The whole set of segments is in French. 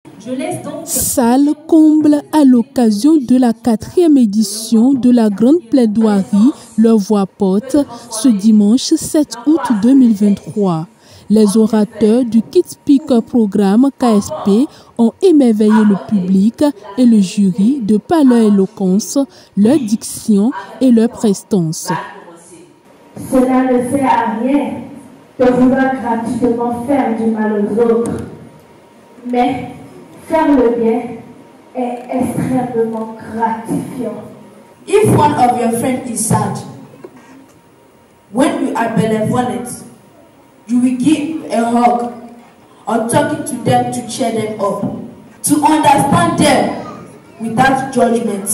Je laisse donc... Salle comble à l'occasion de la 4e édition de la grande plaidoirie Leur voix porte ce dimanche 7 août 2023. Les orateurs du Kids Speaker Programme KSP ont émerveillé le public et le jury de par leur éloquence, leur diction et leur prestance. Cela ne sert à rien de vouloir gratuitement faire du mal aux autres, mais faire le bien est extrêmement gratifiant. If one of your friends is sad, when you are benevolent, you will give a hug or talking to them to cheer them up, to understand them without judgment,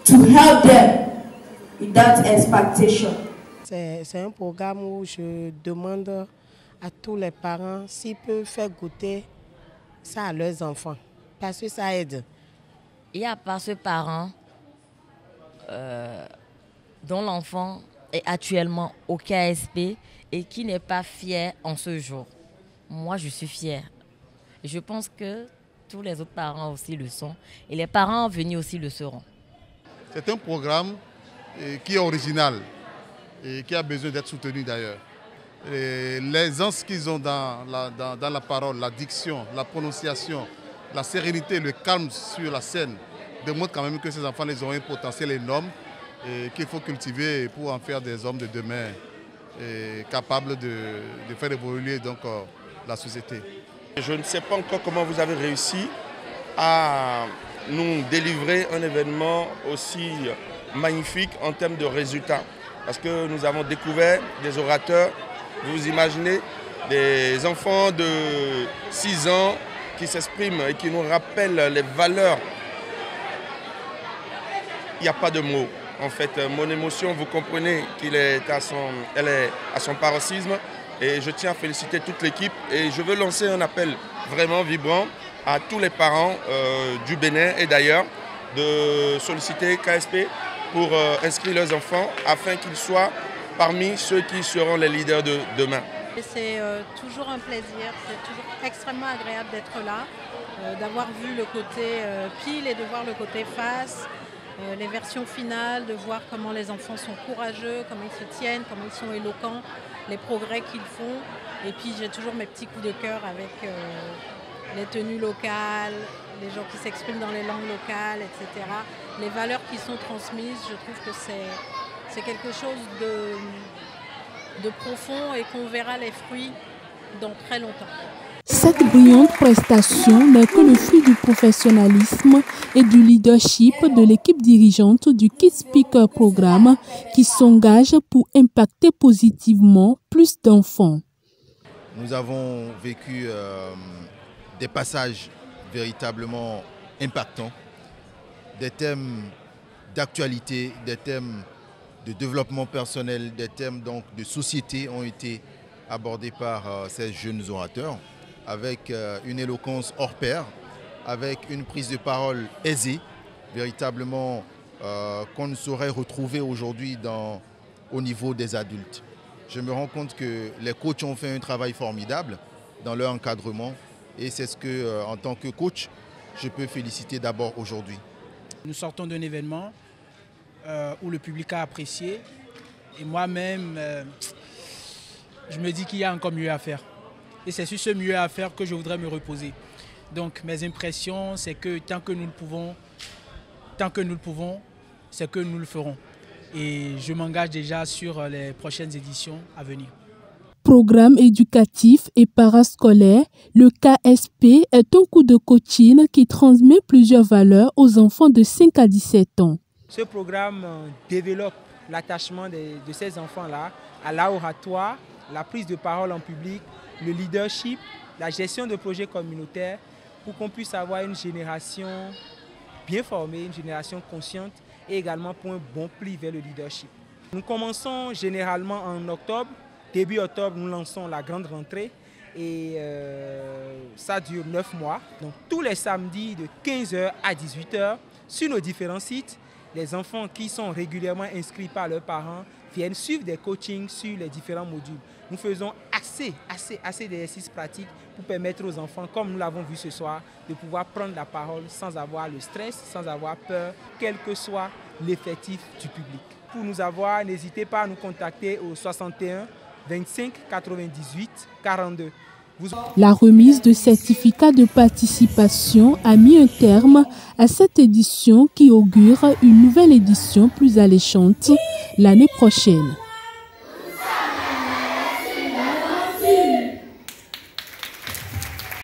to help them without expectation. C'est un programme où je demande à tous les parents s'ils peuvent faire goûter ça à leurs enfants, parce que ça aide. Il n'y a pas ce parent dont l'enfant est actuellement au KSP et qui n'est pas fier en ce jour. Moi, je suis fière. Je pense que tous les autres parents aussi le sont et les parents venus aussi le seront. C'est un programme qui est original et qui a besoin d'être soutenu d'ailleurs. L'aisance qu'ils ont dans la parole, la diction, la prononciation, la sérénité, le calme sur la scène démontrent quand même que ces enfants ont un potentiel énorme et qu'il faut cultiver pour en faire des hommes de demain capables de faire évoluer donc, la société. Je ne sais pas encore comment vous avez réussi à nous délivrer un événement aussi magnifique en termes de résultats. Parce que nous avons découvert des orateurs, vous imaginez, des enfants de 6 ans qui s'expriment et qui nous rappellent les valeurs. Il n'y a pas de mots. En fait, mon émotion, vous comprenez qu'elle est à son paroxysme. Et je tiens à féliciter toute l'équipe. Et je veux lancer un appel vraiment vibrant à tous les parents du Bénin et d'ailleurs de solliciter KSP pour inscrire leurs enfants afin qu'ils soient parmi ceux qui seront les leaders de demain. C'est toujours un plaisir, c'est toujours extrêmement agréable d'être là, d'avoir vu le côté pile et de voir le côté face, les versions finales, de voir comment les enfants sont courageux, comment ils se tiennent, comment ils sont éloquents, les progrès qu'ils font. Et puis j'ai toujours mes petits coups de cœur avec les tenues locales, les gens qui s'expriment dans les langues locales, etc. Les valeurs qui sont transmises, je trouve que c'est quelque chose de profond et qu'on verra les fruits dans très longtemps. Cette brillante prestation n'est que le fruit du professionnalisme et du leadership de l'équipe dirigeante du Kids Speaker Programme qui s'engage pour impacter positivement plus d'enfants. Nous avons vécu des passages véritablement impactants, des thèmes d'actualité, des thèmes de développement personnel, des thèmes donc de société ont été abordés par ces jeunes orateurs avec une éloquence hors pair, avec une prise de parole aisée, véritablement qu'on ne saurait retrouver aujourd'hui au niveau des adultes. Je me rends compte que les coachs ont fait un travail formidable dans leur encadrement et c'est ce que, en tant que coach, je peux féliciter d'abord aujourd'hui. Nous sortons d'un événement où le public a apprécié et moi-même, je me dis qu'il y a encore mieux à faire. Et c'est sur ce mieux à faire que je voudrais me reposer. Donc mes impressions, c'est que tant que nous le pouvons, c'est que nous le ferons. Et je m'engage déjà sur les prochaines éditions à venir. Programme éducatif et parascolaire, le KSP est un coup de coaching qui transmet plusieurs valeurs aux enfants de 5 à 17 ans. Ce programme développe l'attachement de ces enfants-là à l'oratoire, la prise de parole en public, le leadership, la gestion de projets communautaires pour qu'on puisse avoir une génération bien formée, une génération consciente et également pour un bon pli vers le leadership. Nous commençons généralement en octobre. Début octobre, nous lançons la grande rentrée et ça dure 9 mois. Donc tous les samedis de 15h à 18h sur nos différents sites, les enfants qui sont régulièrement inscrits par leurs parents viennent suivre des coachings sur les différents modules. Nous faisons assez d'exercices pratiques pour permettre aux enfants, comme nous l'avons vu ce soir, de pouvoir prendre la parole sans avoir le stress, sans avoir peur, quel que soit l'effectif du public. Pour nous avoir, n'hésitez pas à nous contacter au 61 25 98 42. La remise de certificats de participation a mis un terme à cette édition qui augure une nouvelle édition plus alléchante l'année prochaine.